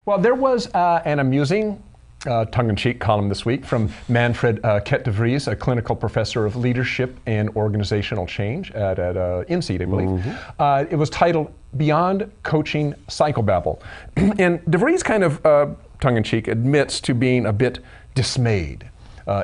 Well, there was an amusing tongue-in-cheek column this week from Manfred Ket de Vries, a clinical professor of leadership and organizational change at INSEAD, I believe. Mm-hmm. It was titled Beyond Coaching Psychobabble. And de Vries kind of, tongue-in-cheek, admits to being a bit dismayed,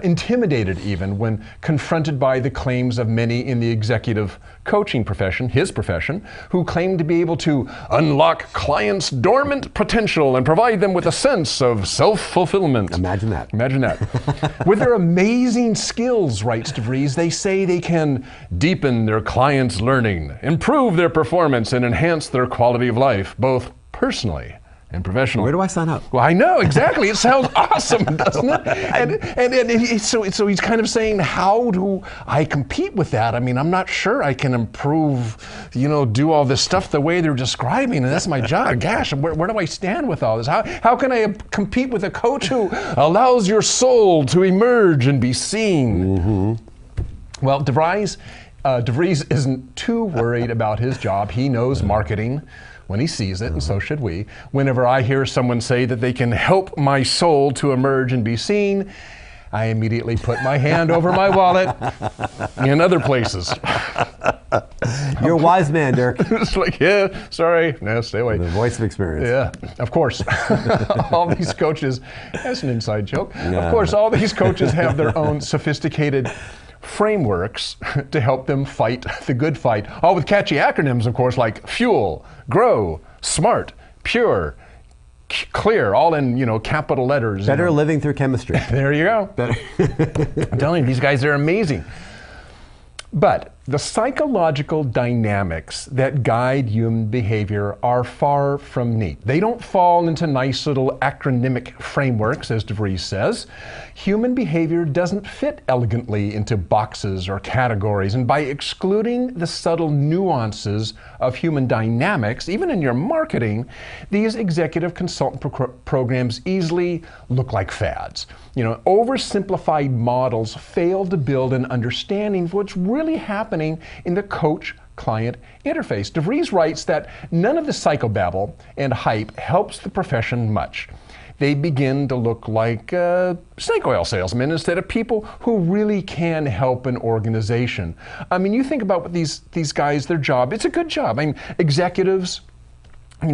intimidated even, when confronted by the claims of many in the executive coaching profession, his profession, who claim to be able to unlock clients' dormant potential and provide them with a sense of self-fulfillment. Imagine that. Imagine that. With their amazing skills, writes de Vries, they say they can deepen their clients' learning, improve their performance, and enhance their quality of life, both personally and professionally. Where do I sign up? Well, I know, exactly. It sounds awesome, doesn't it? So he's kind of saying, how do I compete with that? I mean, I'm not sure I can improve, do all this stuff the way they're describing, and that's my job. Gosh, where do I stand with all this? How can I compete with a coach who allows your soul to emerge and be seen? Mm-hmm. Well, de Vries isn't too worried about his job. He knows marketing when he sees it, and so should we. Whenever I hear someone say that they can help my soul to emerge and be seen, I immediately put my hand over my wallet in other places. You're a wise man, Dirk. It's like, yeah, sorry, no, stay away. The voice of experience. Yeah, of course. All these coaches, that's an inside joke. Yeah. Of course, all these coaches have their own sophisticated frameworks to help them fight the good fight, all with catchy acronyms, of course, like FUEL, GROW, SMART, PURE, CLEAR, all in capital letters. Better living through chemistry. There you go. I'm telling you, these guys are amazing. But the psychological dynamics that guide human behavior are far from neat. They don't fall into nice little acronymic frameworks, as de Vries says. Human behavior doesn't fit elegantly into boxes or categories, and by excluding the subtle nuances of human dynamics, even in your marketing, these executive consultant programs easily look like fads. Oversimplified models fail to build an understanding of what's really happening in the coach-client interface. De Vries writes that none of the psychobabble and hype helps the profession much. They begin to look like snake oil salesmen instead of people who really can help an organization. I mean, you think about what these guys, their job, it's a good job. I mean, executives, they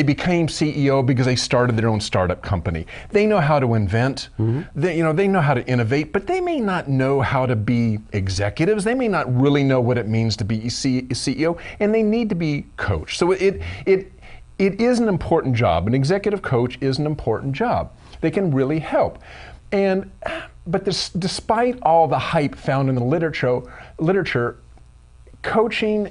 became CEO because they started their own startup company. They know how to invent. Mm-hmm. They know how to innovate, but they may not know how to be executives. They may not really know what it means to be a CEO, and they need to be coached. So it is an important job. An executive coach is an important job. They can really help. But despite all the hype found in the literature, coaching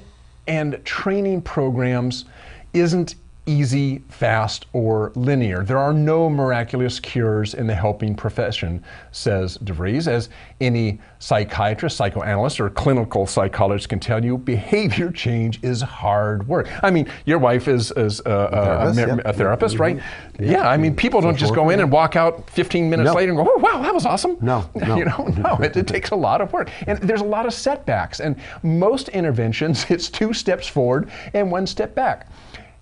and training programs isn't easy, fast, or linear. There are no miraculous cures in the helping profession, says de Vries. As any psychiatrist, psychoanalyst, or clinical psychologist can tell you, behavior change is hard work. I mean, your wife is a therapist, right? Mm-hmm. Yeah, I mean, people don't just go in and walk out 15 minutes later and go, oh, wow, that was awesome. No. It takes a lot of work. And there's a lot of setbacks. And most interventions, it's 2 steps forward and 1 step back.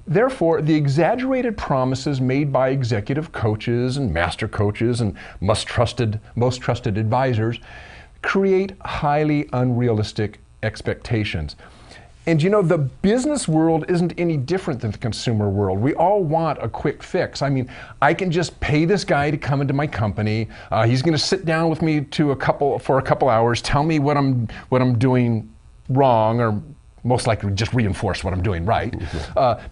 Therefore, the exaggerated promises made by executive coaches and master coaches and most trusted advisors create highly unrealistic expectations. And the business world isn't any different than the consumer world. We all want a quick fix. I mean, I can just pay this guy to come into my company. He's going to sit down with me for a couple hours, tell me what I'm doing wrong, or most likely just reinforce what I'm doing right,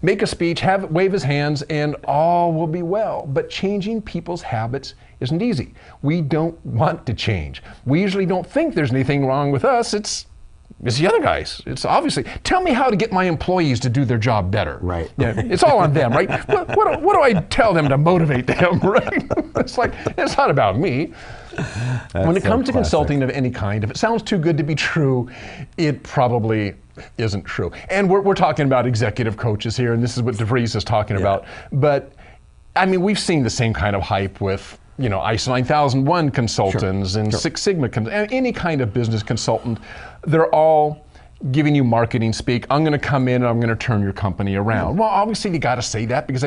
make a speech, wave his hands, and all will be well. But changing people's habits isn't easy. We don't want to change. We usually don't think there's anything wrong with us. It's the other guys. It's obviously, tell me how to get my employees to do their job better. Right. Yeah, it's all on them, right? What do I tell them to motivate them, right? It's like, it's not about me. When it comes to consulting of any kind, if it sounds too good to be true, it probably isn't true. And we're talking about executive coaches here, and this is what de Vries is talking about. But I mean, we've seen the same kind of hype with ISO 9001 consultants and Six Sigma, any kind of business consultant. They're all giving you marketing speak. I'm going to come in and I'm going to turn your company around. Well, obviously you got to say that because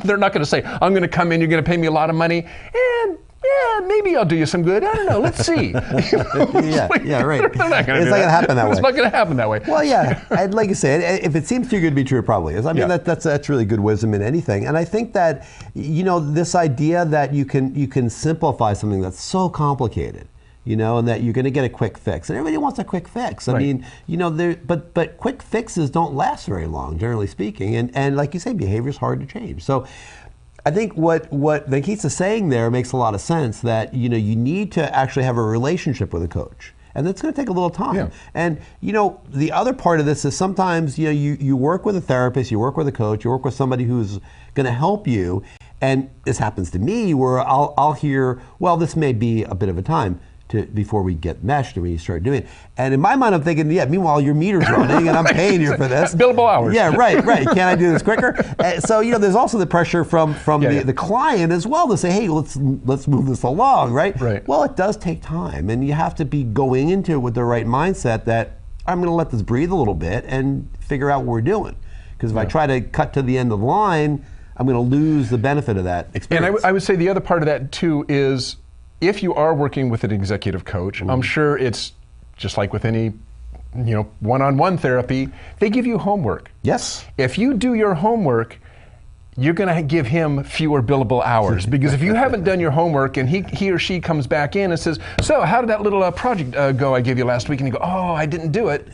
they're not going to say, I'm going to come in, you're going to pay me a lot of money, and yeah, maybe I'll do you some good. I don't know. Let's see. Yeah, right. They're not going to It's not going to happen that way. It's not going to happen that way. Well, yeah, I'd like you say, if it seems too good to be true, it probably is. I mean, that's really good wisdom in anything. And I think that, this idea that you can simplify something that's so complicated, and that you're going to get a quick fix. And everybody wants a quick fix. I mean, but quick fixes don't last very long, generally speaking. And like you say, behavior is hard to change. So I think what Venkita's saying there makes a lot of sense, that you need to actually have a relationship with a coach. And that's going to take a little time. Yeah. And the other part of this is sometimes you work with a therapist, you work with a coach, you work with somebody who's going to help you. And this happens to me where I'll hear, well, this may be a bit of a time before we get meshed and when you start doing it. And in my mind, I'm thinking, meanwhile, your meter's running and I'm paying you for this. Billable hours. Yeah, right. Can I do this quicker? So, there's also the pressure from the client as well to say, hey, let's move this along, right? Right. Well, it does take time, and you have to be going into it with the right mindset that I'm going to let this breathe a little bit and figure out what we're doing. Because if I try to cut to the end of the line, I'm going to lose the benefit of that experience. And I would say the other part of that too is, if you are working with an executive coach, I'm sure it's just like with any, one-on-one therapy, they give you homework. Yes. If you do your homework, you're going to give him fewer billable hours, because if you haven't done your homework and he or she comes back in and says, so how did that little project go I gave you last week? And you go, oh, I didn't do it.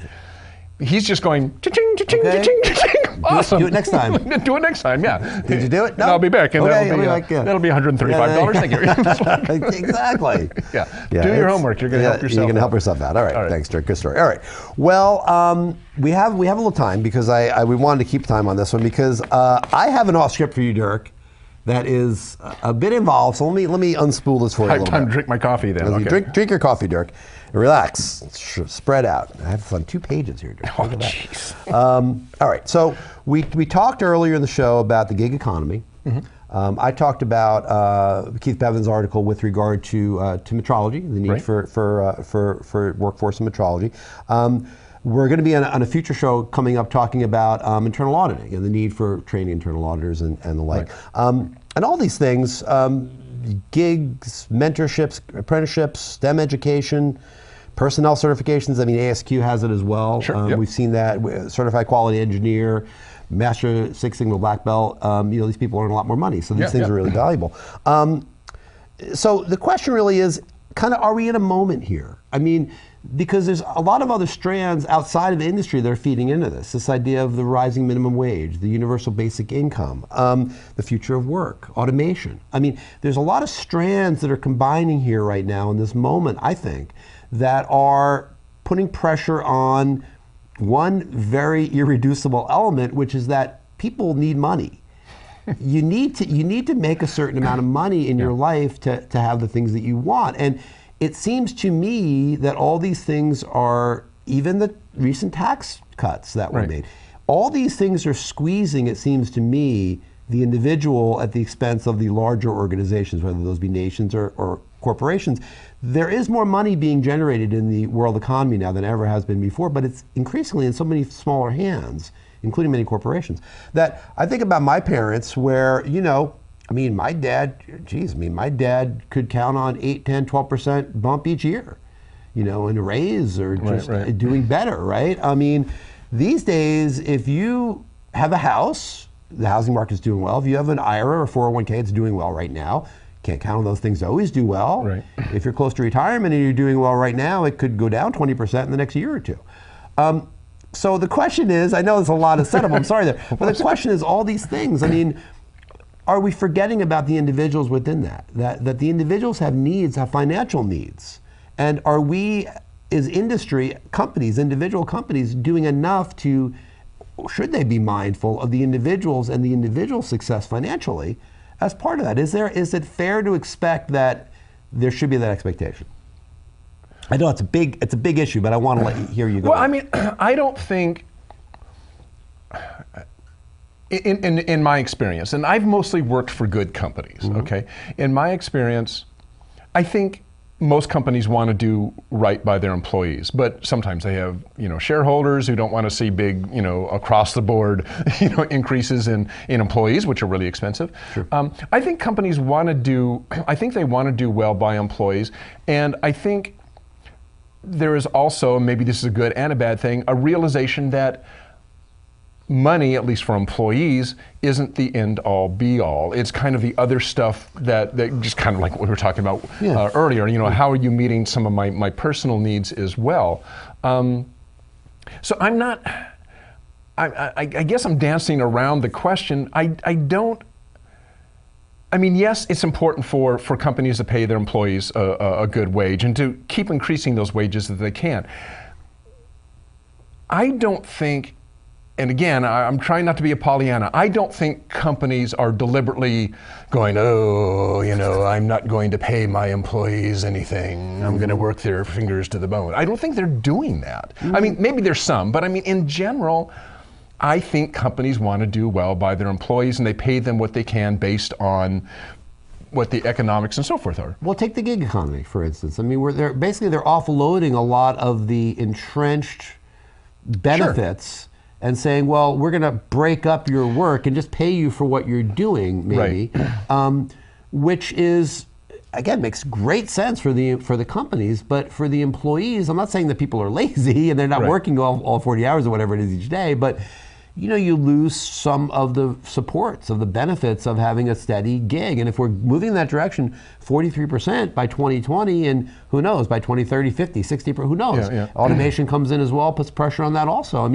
He's just going, cha-ching, cha-ching, cha-ching, cha-ching. Awesome. Do it next time. Do it next time, yeah. Did you do it? No. And I'll be back, and that'll be $135. Thank you. Exactly. Yeah. Do your homework. You're going to help yourself. You're going to help yourself out. All right. Thanks, Dirk. Good story. All right. Well, we have a little time because we wanted to keep time on this one because I have an off script for you, Dirk, that is a bit involved. So let me unspool this for you a little bit. Time to drink my coffee then. Okay. Drink your coffee, Dirk. Relax. Spread out. I have fun. 2 pages here, Dirk. Oh, jeez. All right. So we talked earlier in the show about the gig economy. Mm-hmm. I talked about Keith Bevan's article with regard to metrology, the need for workforce and metrology. We're going to be on a future show coming up talking about internal auditing and the need for training internal auditors and the like. And all these things, gigs, mentorships, apprenticeships, STEM education, personnel certifications. I mean, ASQ has it as well. Sure, yep. We've seen that. Certified quality engineer, Master Six Sigma Black Belt. These people earn a lot more money, so these things are really valuable. So the question really is, kind of, are we in a moment here? I mean, because there's a lot of other strands outside of the industry that are feeding into this idea of the rising minimum wage, the universal basic income, the future of work, automation. I mean, there's a lot of strands that are combining here right now in this moment, I think, that are putting pressure on one very irreducible element, which is that people need money. You need to make a certain amount of money in your life to have the things that you want. And it seems to me that all these things are, even the recent tax cuts that were made, all these things are squeezing, it seems to me, the individual at the expense of the larger organizations, whether those be nations or corporations. There is more money being generated in the world economy now than ever has been before, but it's increasingly in so many smaller hands, including many corporations, that I think about my parents where, my dad could count on 8, 10, 12% bump each year, in a raise or just doing better, right? I mean, these days, if you have a house, the housing market's doing well. If you have an IRA or 401k, it's doing well right now. Can't count on those things to always do well. Right. If you're close to retirement and you're doing well right now, it could go down 20% in the next year or two. So the question is, I know there's a lot of setup, I'm sorry there, but the question is all these things. I mean, are we forgetting about the individuals within that the individuals have needs, have financial needs? And are we, as industry companies, individual companies, doing enough to, should they be mindful of the individuals and the individual success financially as part of that? Is it fair to expect that there should be that expectation? I know it's a big issue, but I want to hear you go. Well, I mean, I don't think, in my experience, and I've mostly worked for good companies, okay? In my experience, I think most companies want to do right by their employees, but sometimes they have, shareholders who don't want to see big, across the board, increases in employees, which are really expensive. Sure. I think companies want to do well by employees, and I think there is also, maybe this is a good and a bad thing, a realization that money, at least for employees, isn't the end-all, be-all. It's kind of the other stuff that just kind of like what we were talking about earlier. How are you meeting some of my personal needs as well? So I'm not. I guess I'm dancing around the question. Yes, it's important for companies to pay their employees a good wage and to keep increasing those wages that they can. I don't think. And again, I'm trying not to be a Pollyanna. I don't think companies are deliberately going, I'm not going to pay my employees anything. I'm going to work their fingers to the bone. I don't think they're doing that. Maybe there's some, but in general, I think companies want to do well by their employees, and they pay them what they can based on what the economics and so forth are. Well, take the gig economy, for instance. They're offloading a lot of the entrenched benefits. Sure. And saying, well, we're going to break up your work and just pay you for what you're doing, maybe, right. Which is, again, makes great sense for the companies, but for the employees, I'm not saying that people are lazy and they're not working all 40 hours or whatever it is each day, but you lose some of the supports, of the benefits of having a steady gig. And if we're moving in that direction, 43% by 2020, and who knows, by 2030, 50, 60%, who knows? Yeah. Automation comes in as well, puts pressure on that also.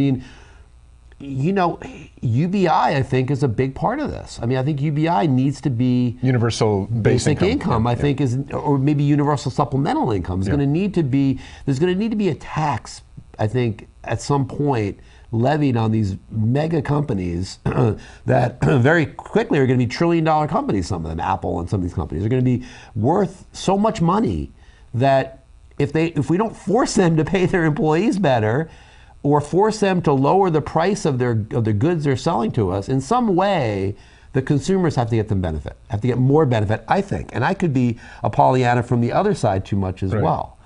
UBI, I think, is a big part of this. I think UBI needs to be universal basic income. I think or maybe universal supplemental income. There's going to need to be a tax, I think, at some point levied on these mega companies that very quickly are going to be trillion-dollar companies. Some of them, Apple and some of these companies, are going to be worth so much money that if we don't force them to pay their employees better, or force them to lower the price of the goods they're selling to us, in some way, the consumers have to get more benefit, I think. And I could be a Pollyanna from the other side too much as well.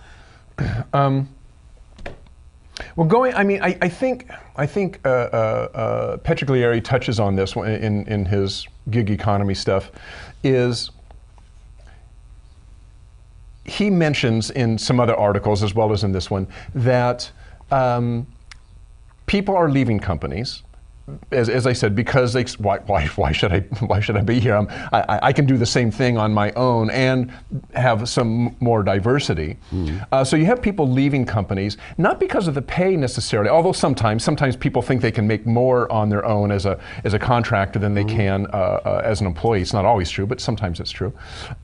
I think Petriglieri touches on this in his gig economy stuff, is he mentions in some other articles as well as in this one that people are leaving companies, as I said, because why should I be here? I can do the same thing on my own and have some more diversity. So you have people leaving companies, not because of the pay necessarily, although sometimes people think they can make more on their own as a contractor than they can as an employee. It's not always true, but sometimes it's true.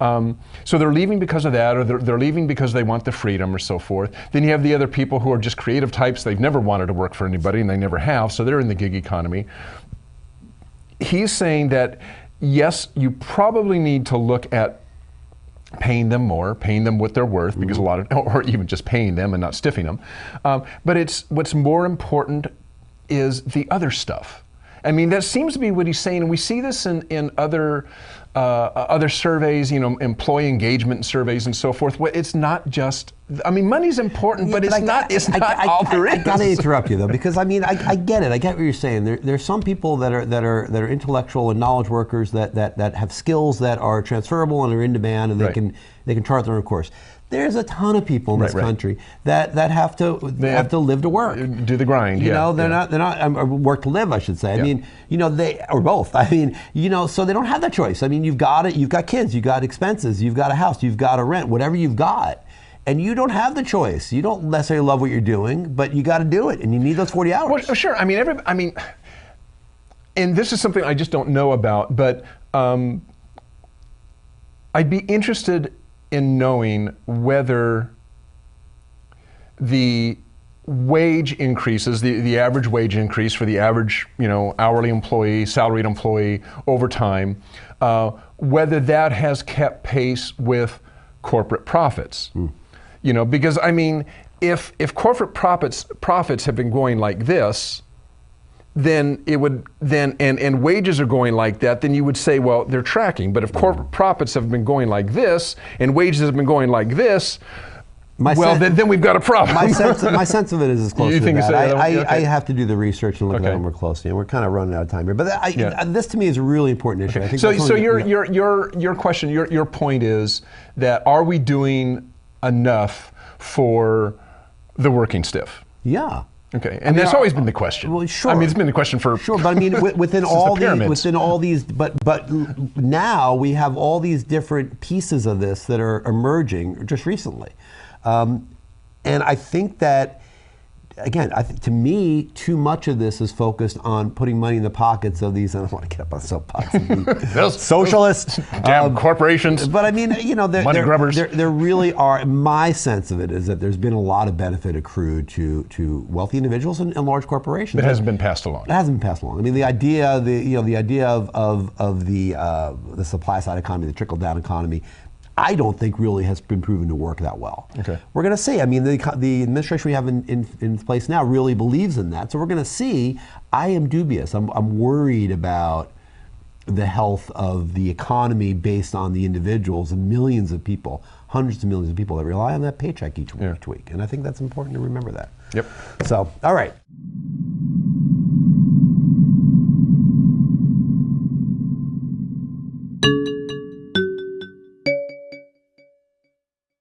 So they're leaving because of that, or they're leaving because they want the freedom or so forth. Then you have the other people who are just creative types. They've never wanted to work for anybody, and they never have, so they're in the gig economy. He's saying that, yes, you probably need to look at paying them more, paying them what they're worth, because or even just paying them and not stiffing them. But what's more important is the other stuff. That seems to be what he's saying, and we see this in other surveys, employee engagement surveys and so forth. It's not just, money's important, but it's not all there is. I gotta interrupt you though, because I get it. I get what you're saying. There's some people that are intellectual and knowledge workers that have skills that are transferable and are in demand, and they can chart their own course. There's a ton of people in this country that have to live to work, do the grind. They're not work to live, I should say. They or both. So they don't have that choice. You've got kids, you've got expenses, you've got a house, you've got a rent, whatever you've got, and you don't have the choice. You don't necessarily love what you're doing, but you got to do it, and you need those 40 hours. Well, sure. And this is something I just don't know about, but I'd be interested in knowing whether the wage increases, the average wage increase for the average hourly employee, salaried employee over time, whether that has kept pace with corporate profits. Because if corporate profits have been going like this, then it would and wages are going like that, then you would say, well, they're tracking. But if corporate profits have been going like this and wages have been going like this, then we've got a problem. My sense of it is as close to that. I have to do the research and look at that more closely, and we're kind of running out of time here. But this to me is a really important issue. I think so your question, your point is that are we doing enough for the working stiff? Yeah. Okay, and that's always been the question. Well, sure. I mean, it's been the question for but I mean, within all these, but now we have all these different pieces of this that are emerging just recently, and I think that. Again, to me, too much of this is focused on putting money in the pockets of these, and I don't want to get up on soapbox, socialists, damn corporations. But I mean, money grubbers. There really are. My sense of it is that there's been a lot of benefit accrued to wealthy individuals and large corporations. It hasn't been passed along. It hasn't been passed along. I mean, the idea of the supply side economy, the trickle down economy, I don't think really has been proven to work that well. Okay. We're going to see. I mean, the administration we have in place now really believes in that. So we're going to see. I am dubious. I'm worried about the health of the economy based on the individuals and millions of people, hundreds of millions of people that rely on that paycheck each week. And I think that's important to remember that. Yep. So, all right.